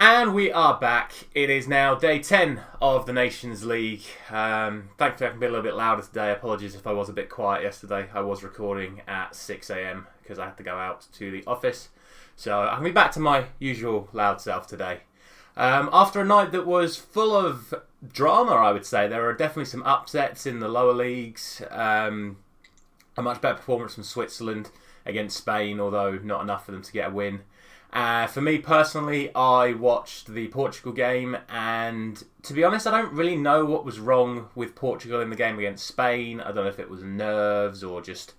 And we are back. It is now day 10 of the Nations League. Thankfully I can be a little bit louder today. Apologies if I was a bit quiet yesterday. I was recording at 6 a.m. because I had to go out to the office. So I can be back to my usual loud self today. After a night that was full of drama, I would say. There are definitely some upsets in the lower leagues. A much better performance from Switzerland against Spain, although not enough for them to get a win. For me personally, I watched the Portugal game, and to be honest, I don't really know what was wrong with Portugal in the game against Spain. I don't know if it was nerves or just,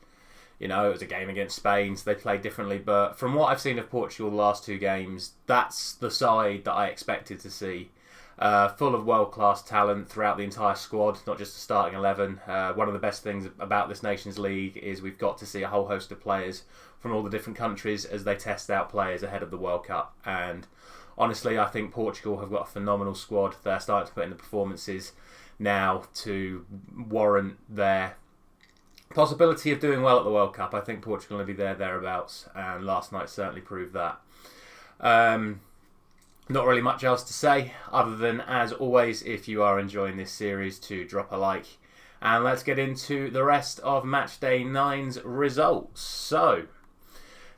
it was a game against Spain, so they played differently. But from what I've seen of Portugal the last two games, that's the side that I expected to see. Full of world-class talent throughout the entire squad, not just the starting 11. One of the best things about this Nations League is we've got to see a whole host of players from all the different countries as they test out players ahead of the World Cup. And honestly, I think Portugal have got a phenomenal squad. They're starting to put in the performances now to warrant their possibility of doing well at the World Cup. I think Portugal will be thereabouts, and last night certainly proved that. Not really much else to say, other than, as always, if you are enjoying this series, to drop a like. And let's get into the rest of Matchday 9's results. So,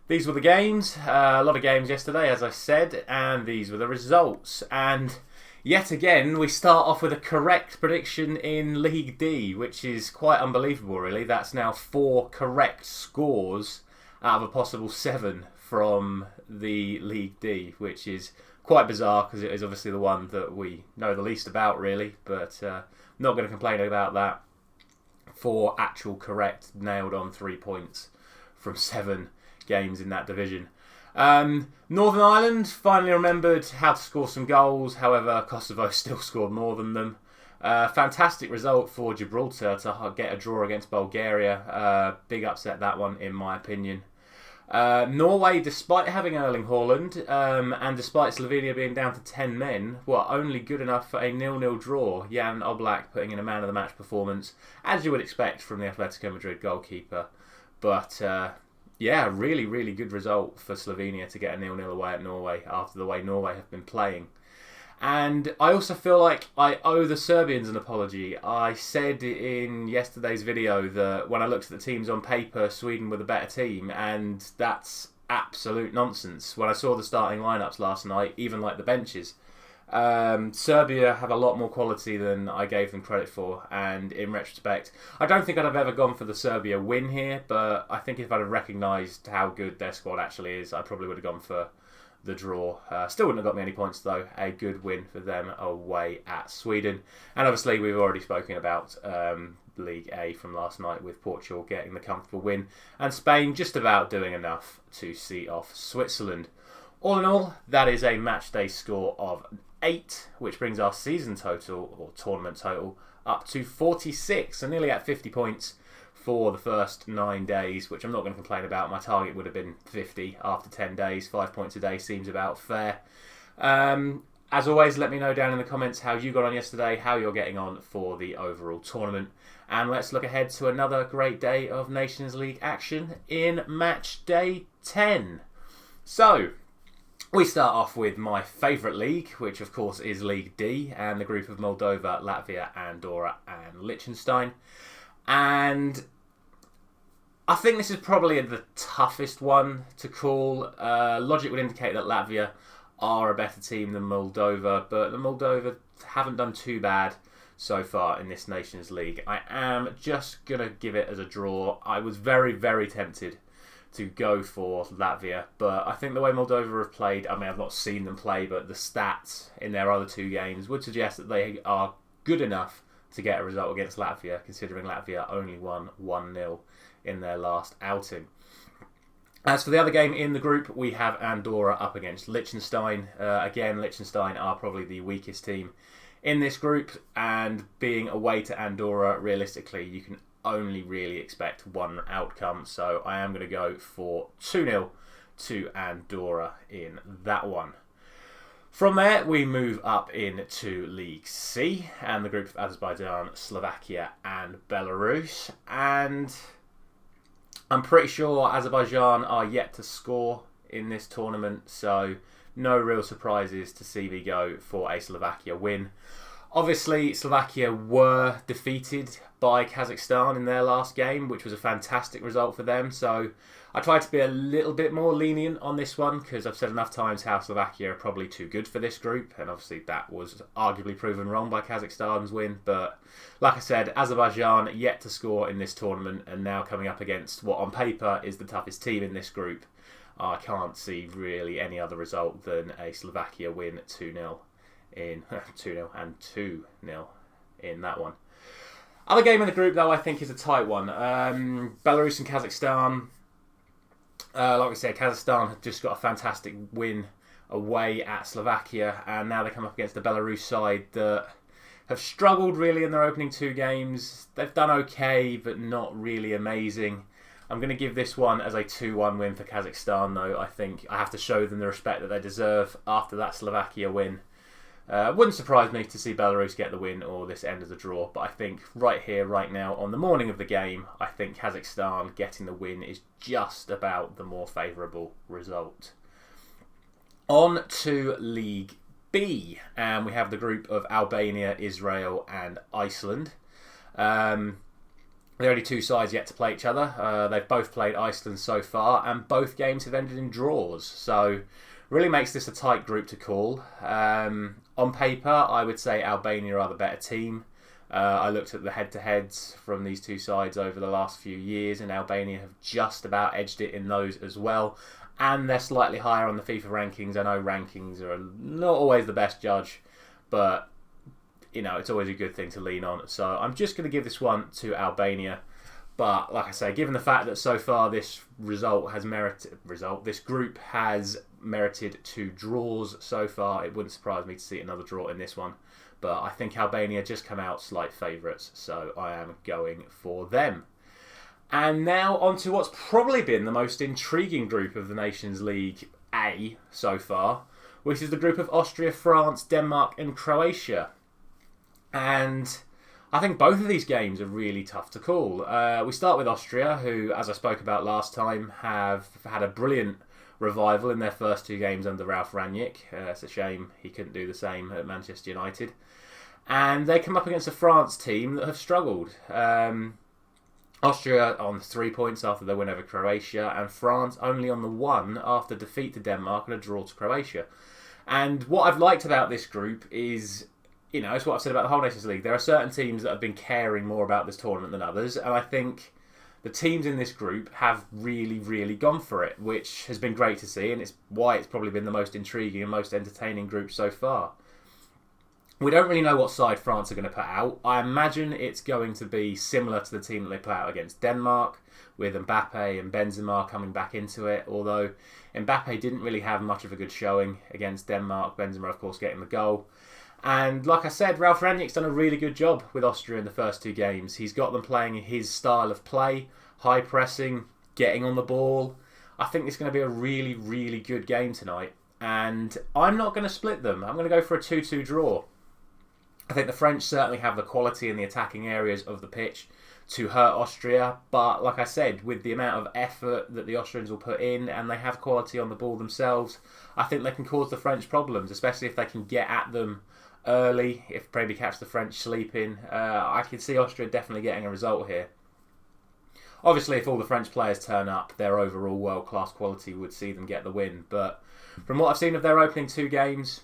these were the games. A lot of games yesterday, as I said, and these were the results. And yet again, we start off with a correct prediction in League D, which is quite unbelievable, really. That's now 4 correct scores out of a possible 7 from the League D, which is quite bizarre because it is obviously the one that we know the least about, really. But not going to complain about that. 4 actual correct, nailed on 3 points from 7 games in that division. Northern Ireland finally remembered how to score some goals. However, Kosovo still scored more than them. Fantastic result for Gibraltar to get a draw against Bulgaria. Big upset, that one, in my opinion. Norway, despite having Erling Haaland and despite Slovenia being down to 10 men, were only good enough for a 0-0 draw. Jan Oblak putting in a man-of-the-match performance, as you would expect from the Atletico Madrid goalkeeper. But, really, really good result for Slovenia to get a 0-0 away at Norway after the way Norway have been playing. And I also feel like I owe the Serbians an apology. I said in yesterday's video that when I looked at the teams on paper, Sweden were the better team, and that's absolute nonsense. When I saw the starting lineups last night, even like the benches, Serbia have a lot more quality than I gave them credit for, and in retrospect, I don't think I'd have ever gone for the Serbia win here, but I think if I'd have recognised how good their squad actually is, I probably would have gone for the draw. Still wouldn't have got me any points though. A good win for them away at Sweden. And obviously we've already spoken about League A from last night, with Portugal getting the comfortable win and Spain just about doing enough to see off Switzerland. All in all, that is a matchday score of 8, which brings our season total, or tournament total, up to 46, so nearly at 50 points for the first 9 days, which I'm not going to complain about. My target would have been 50 after 10 days. 5 points a day seems about fair. As always, let me know down in the comments how you got on yesterday, how you're getting on for the overall tournament. And let's look ahead to another great day of Nations League action in Match Day 10. So, we start off with my favourite league, which of course is League D, and the group of Moldova, Latvia, Andorra and Liechtenstein. And I think this is probably the toughest one to call. Logic would indicate that Latvia are a better team than Moldova, but the Moldova haven't done too bad so far in this Nations League. I am just going to give it as a draw. I was very, very tempted to go for Latvia, but I think the way Moldova have played, I mean, I've not seen them play, but the stats in their other 2 games would suggest that they are good enough to get a result against Latvia, considering Latvia only won 1-0 in their last outing. As for the other game in the group, we have Andorra up against Liechtenstein. Again, Liechtenstein are probably the weakest team in this group, and being away to Andorra, realistically, you can only really expect one outcome, so I am going to go for 2-0 to Andorra in that one. From there, we move up into League C and the group of Azerbaijan, Slovakia and Belarus. And I'm pretty sure Azerbaijan are yet to score in this tournament, so no real surprises to see me go for a Slovakia win. Obviously, Slovakia were defeated by Kazakhstan in their last game, which was a fantastic result for them. So I tried to be a little bit more lenient on this one because I've said enough times how Slovakia are probably too good for this group. And obviously that was arguably proven wrong by Kazakhstan's win. But like I said, Azerbaijan yet to score in this tournament and now coming up against what on paper is the toughest team in this group. I can't see really any other result than a Slovakia win 2-0 in 2-0 and 2-0 in that one. Other game in the group though I think is a tight one. Belarus and Kazakhstan. Like we said, Kazakhstan have just got a fantastic win away at Slovakia, and now they come up against the Belarus side that have struggled really in their opening 2 games. They've done okay, but not really amazing. I'm going to give this one as a 2-1 win for Kazakhstan though. I think I have to show them the respect that they deserve after that Slovakia win. Wouldn't surprise me to see Belarus get the win or this end of the draw, but I think right here, right now, on the morning of the game, I think Kazakhstan getting the win is just about the more favourable result. On to League B, and we have the group of Albania, Israel and Iceland. The only 2 sides yet to play each other. They've both played Iceland so far, and both games have ended in draws, so really makes this a tight group to call. On paper, I would say Albania are the better team. I looked at the head-to-heads from these 2 sides over the last few years, and Albania have just about edged it in those as well. And they're slightly higher on the FIFA rankings. I know rankings are not always the best judge, but you know it's always a good thing to lean on. So I'm just going to give this one to Albania. But like I say, given the fact that so far this this group has merited 2 draws so far, it wouldn't surprise me to see another draw in this one. But I think Albania just come out slight favourites, so I am going for them. And now on to what's probably been the most intriguing group of the Nations League A so far, which is the group of Austria, France, Denmark and Croatia. And I think both of these games are really tough to call. We start with Austria, who, as I spoke about last time, have had a brilliant revival in their first 2 games under Ralf Rangnick. It's a shame he couldn't do the same at Manchester United. And they come up against a France team that have struggled. Austria on 3 points after their win over Croatia, and France only on the 1 after defeat to Denmark and a draw to Croatia. And what I've liked about this group is, you know, it's what I've said about the whole Nations League. There are certain teams that have been caring more about this tournament than others, and I think the teams in this group have really, really gone for it, which has been great to see, and it's why it's probably been the most intriguing and most entertaining group so far. We don't really know what side France are going to put out. I imagine it's going to be similar to the team that they put out against Denmark, with Mbappe and Benzema coming back into it, although Mbappe didn't really have much of a good showing against Denmark. Benzema, of course, getting the goal. And like I said, Ralf Rangnick's done a really good job with Austria in the first 2 games. He's got them playing his style of play, high pressing, getting on the ball. I think it's going to be a really, really good game tonight. And I'm not going to split them. I'm going to go for a 2-2 draw. I think the French certainly have the quality in the attacking areas of the pitch to hurt Austria. But like I said, with the amount of effort that the Austrians will put in, and they have quality on the ball themselves, I think they can cause the French problems, especially if they can get at them early, if maybe catch the French sleeping. I can see Austria definitely getting a result here. Obviously, if all the French players turn up, their overall world-class quality would see them get the win. But from what I've seen of their opening 2 games,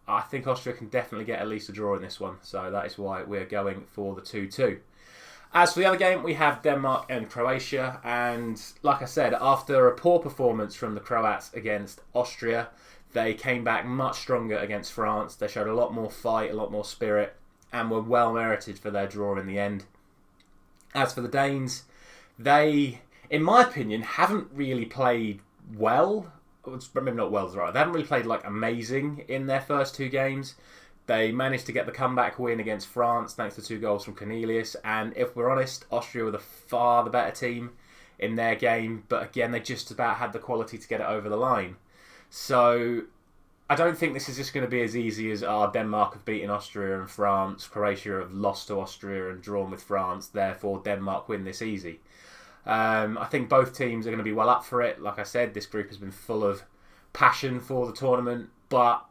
I think Austria can definitely get at least a draw in this one. So that is why we're going for the 2-2. As for the other game, we have Denmark and Croatia. And like I said, after a poor performance from the Croats against Austria, they came back much stronger against France. They showed a lot more fight, a lot more spirit, and were well merited for their draw in the end. As for the Danes, they, in my opinion, haven't really played well. Maybe not well is right. They haven't really played like amazing in their first 2 games. They managed to get the comeback win against France thanks to 2 goals from Cornelius. And if we're honest, Austria were far the better team in their game. But again, they just about had the quality to get it over the line. So I don't think this is just going to be as easy as Denmark have beaten Austria and France. Croatia have lost to Austria and drawn with France. Therefore, Denmark win this easy. I think both teams are going to be well up for it. Like I said, this group has been full of passion for the tournament. but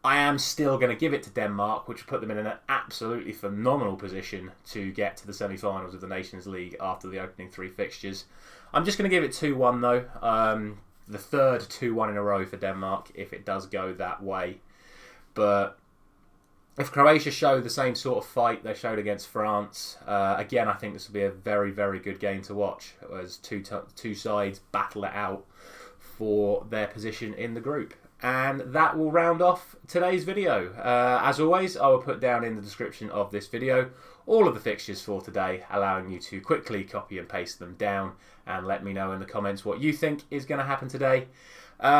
I am still going to give it to Denmark, which will put them in an absolutely phenomenal position to get to the semi-finals of the Nations League after the opening 3 fixtures. I'm just going to give it 2-1 though. The third 2-1 in a row for Denmark if it does go that way. But if Croatia show the same sort of fight they showed against France, again, I think this will be a very, very good game to watch as two sides battle it out for their position in the group. And that will round off today's video. As always, I will put down in the description of this video all of the fixtures for today, allowing you to quickly copy and paste them down and let me know in the comments what you think is going to happen today.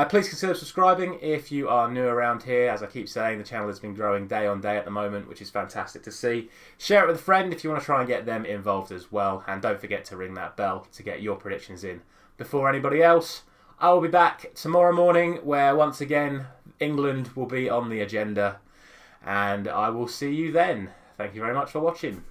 Please consider subscribing if you are new around here. As I keep saying, the channel has been growing day on day at the moment, which is fantastic to see. Share it with a friend if you want to try and get them involved as well. And don't forget to ring that bell to get your predictions in before anybody else. I will be back tomorrow morning where once again England will be on the agenda. And I will see you then. Thank you very much for watching.